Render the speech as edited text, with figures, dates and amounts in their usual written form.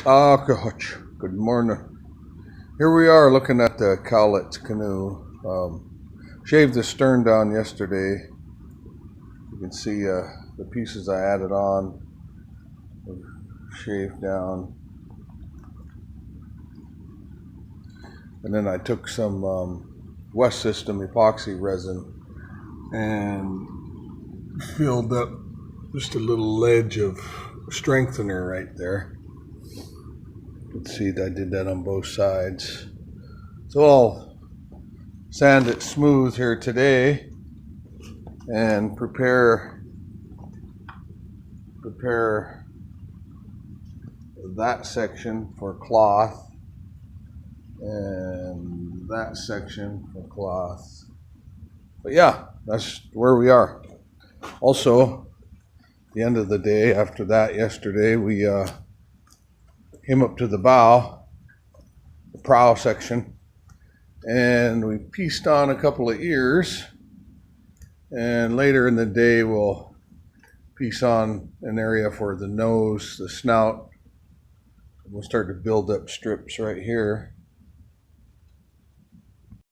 Ah, coach. Good morning. Here we are looking at the Cowlitz canoe. Shaved the stern down yesterday. You can see the pieces I added on. Shaved down. And then I took some West System epoxy resin and filled up just a little ledge of strengthener right there. You can see that I did that on both sides. So I'll sand it smooth here today and prepare that section for cloth and that section for cloth. But yeah, that's where we are. Also, the end of the day after that yesterday, we came up to the bow, the prow section, and we pieced on a couple of ears, and later in the day we'll piece on an area for the nose, the snout. We'll start to build up strips right here.